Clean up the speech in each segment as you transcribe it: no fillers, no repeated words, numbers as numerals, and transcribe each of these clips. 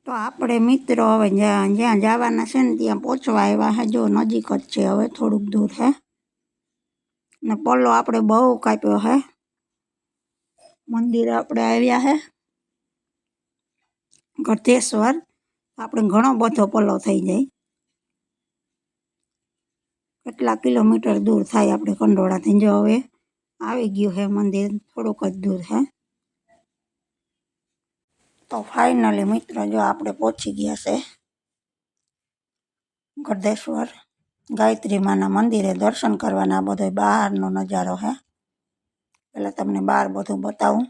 તો આપણે મિત્રો હવે જ્યાં જવાના છે ને ત્યાં પહોંચવા આવ્યા હે। જો નજીક જ છે, હવે થોડુંક દૂર હે ને પલ્લો આપણે બહુ કાપ્યો હે। મંદિરે આપણે આવ્યા હે ગળતેશ્વર, આપણે ઘણો બધો પલ્લો થઈ જાય। કેટલા કિલોમીટર દૂર થાય આપણે કંડોળાથી। જો હવે આવી ગયું હે મંદિર, થોડુંક જ દૂર હે। તો ફાઇનલી મિત્રો જો આપણે પહોંચી ગયા છે ગળતેશ્વર ગાયત્રી માના મંદિરે દર્શન કરવાના। બધો બહારનો નજારો હે, એટલે તમને બહાર બધું બતાવું।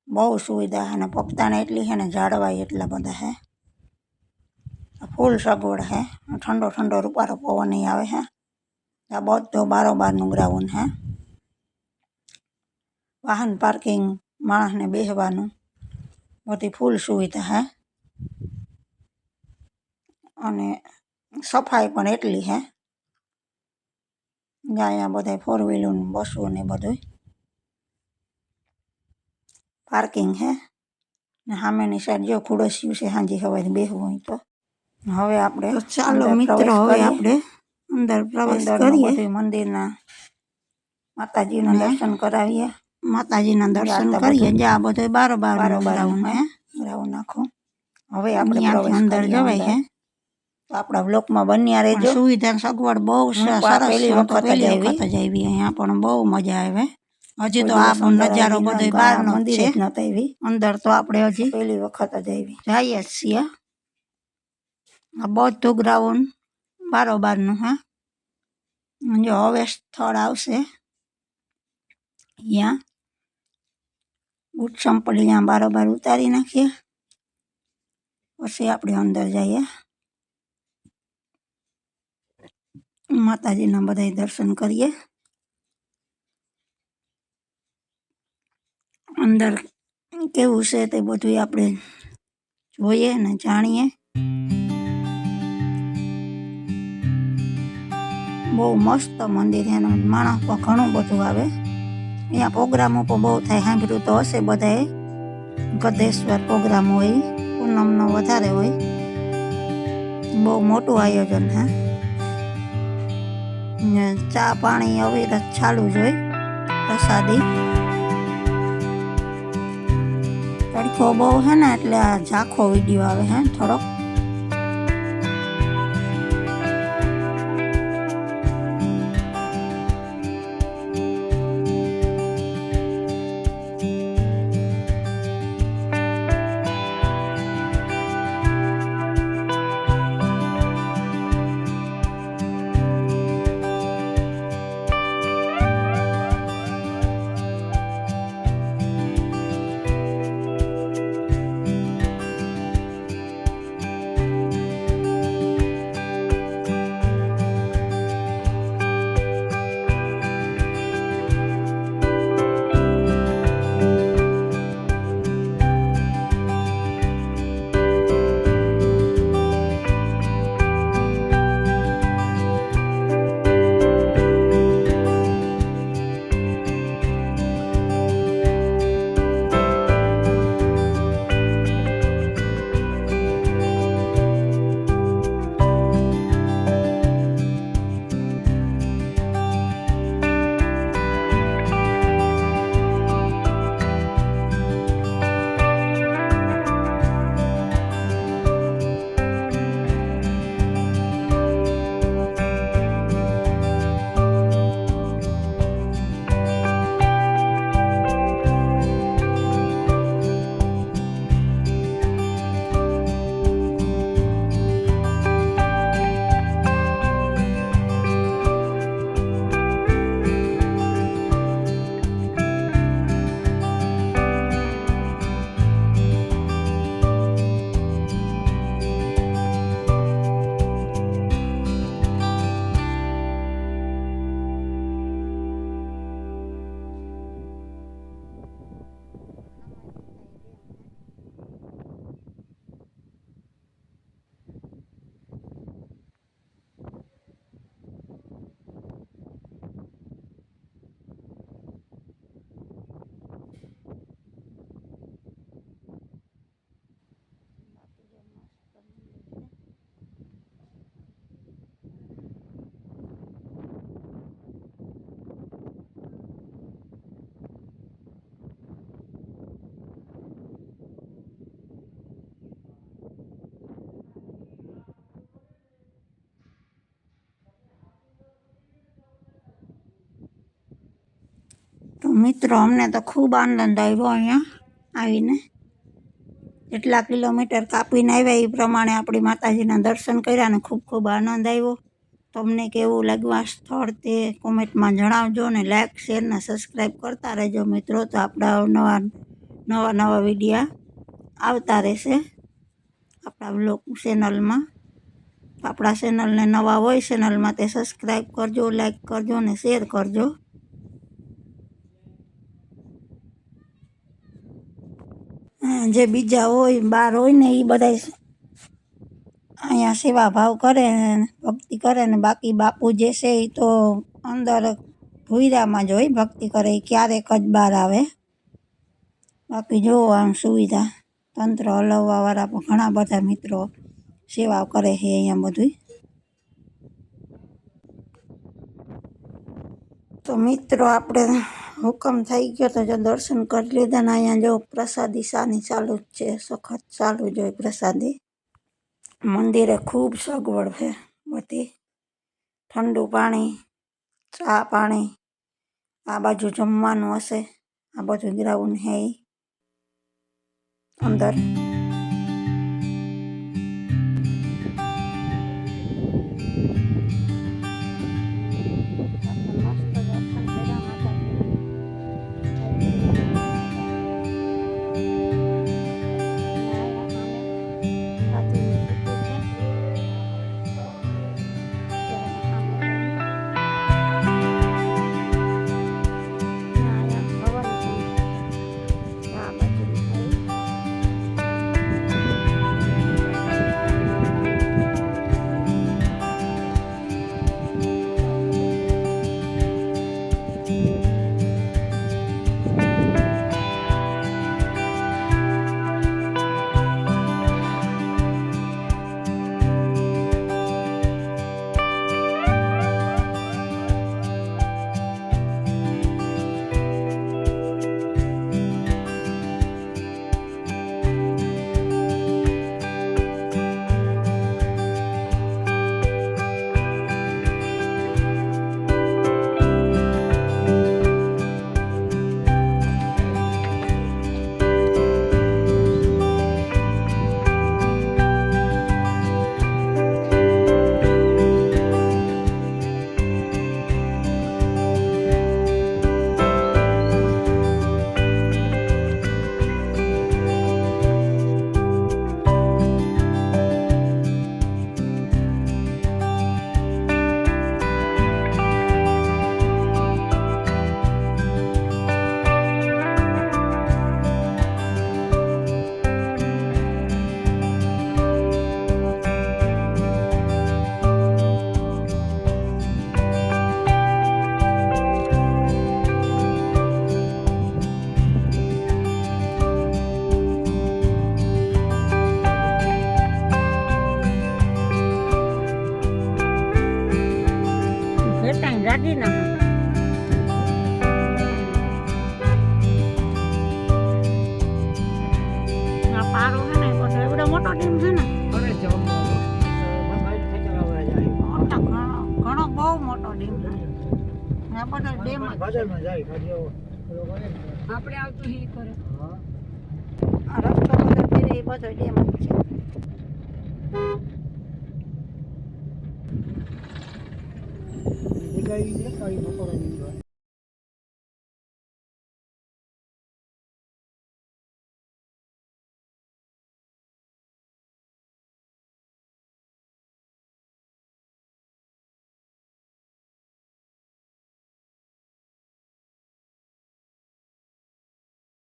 બહુ સુવિધા હે ને પગતાને એટલી હે ને ઝાડવાય એટલા બધા હે। ફૂલ સગવડ હે, ઠંડો ઠંડો રૂપારો પવન આવે હે। આ બધો બારોબારનું ગ્રાઉન્ડ હે, વાહન પાર્કિંગ, માણસને બેસવાનું બધી ફૂલ સુવિધા હે અને સફાઈ પણ એટલી હે। અહીંયા બધા ફોર વ્હીલર બસો ને બધું પાર્કિંગ હે ને સામેની સાઈડ જો ખુડસ્યું છે, હાંજી સવારે બેસવું હોય તો। હવે આપણે ચાલો મિત્રો હવે આપણે અંદર પ્રવેશ કરીએ। મંદિરના માતાજીના દર્શન કરાવીએ, માતાજીના દર્શન કરીએ। જે આ બધો બારોબાર ગ્રાઉન્ડ હે, ગ્રાઉન્ડ નાખો। હવે આપણે અંદર જવાય હે, તો આપણા બ્લોકમાં બન્યા રહેજો। સુવિધા સગવડ બહુ સરસ, પહેલી વખત જ આવી, અહીંયા પણ બહુ મજા આવે। હજી તો આ નજારો બધો બહારનો જ છે, અંદર તો આપણે હજી પહેલી વખત જ આવી જઈએ છીએ। આ બધું ગ્રાઉન્ડ બારોબારનું હે। જો હવે સ્થળ આવશે, અહીંયા બૂટ ચંપલ અહીંયા બારોબાર ઉતારી નાખીએ, પછી આપણે અંદર જઈએ। માતાજીના બધા દર્શન કરીએ। અંદર કેવું છે તે બધું આપણે જોઈએ ને જાણીએ। બહુ મસ્ત મંદિર છે, માણસ પણ ઘણું બધું આવે। અહીંયા પ્રોગ્રામો પણ બહુ થાય, સાંભળ્યું તો હશે બધાએ, ગળતેશ્વર પ્રોગ્રામ હોય, પૂનમનો વધારે હોય, બહુ મોટું આયોજન છે। ચા પાણી અવિરત ચાલુ જ હોય, પ્રસાદી। તડકો બહુ હે ને એટલે આ ઝાંખો વિડીયો આવે હે થોડોક। મિત્રો અમને તો ખૂબ આનંદ આવ્યો અહીંયા આવીને. જેટલા કિલોમીટર કાપીને આવ્યા એ પ્રમાણે આપણી માતાજીના દર્શન કર્યા ને ખૂબ ખૂબ આનંદ આવ્યો. તમને કેવું લાગ્યું આ સ્થળ તે કોમેન્ટમાં જણાવજો ને લાઇક શેર ને સબસ્ક્રાઈબ કરતા રહેજો મિત્રો. તો આપણા નવા વિડીયા આવતા રહેશે આપણા બ્લોગ ચેનલમાં. આપણા ચેનલને નવા હોય ચેનલમાં તે સબસ્ક્રાઈબ કરજો, લાઈક કરજો ને શેર કરજો. જે બીજા હોય બહાર હોય ને એ બધા અહીંયા સેવા ભાવ કરે ભક્તિ કરે ને બાકી બાપુ જે છે એ તો અંદર ભૂયરામાં જ હોય ભક્તિ કરે, એ ક્યારેક જ બહાર આવે. બાકી જો આમ સુવિધા તંત્ર હલાવવાવાળા પણ ઘણા બધા મિત્રો સેવા કરે છે અહીંયા બધું. તો મિત્રો આપણે હુકમ થઈ ગયો તો જો દર્શન કરી લીધા ને અહીંયા જો પ્રસાદી સાની ચાલુ જ છે, સખત ચાલુ જ હોય પ્રસાદી. મંદિરે ખૂબ સગવડ છે બધી, ઠંડુ પાણી, ચા પાણી, આ બાજુ જમવાનું હશે, આ બધું ગ્રાઉન્ડ છે અંદર. આપણે આવતું હી કરે આ રસ્તો બધો ફેરે એ બધો ડેમ જ છે. જગ્યાએ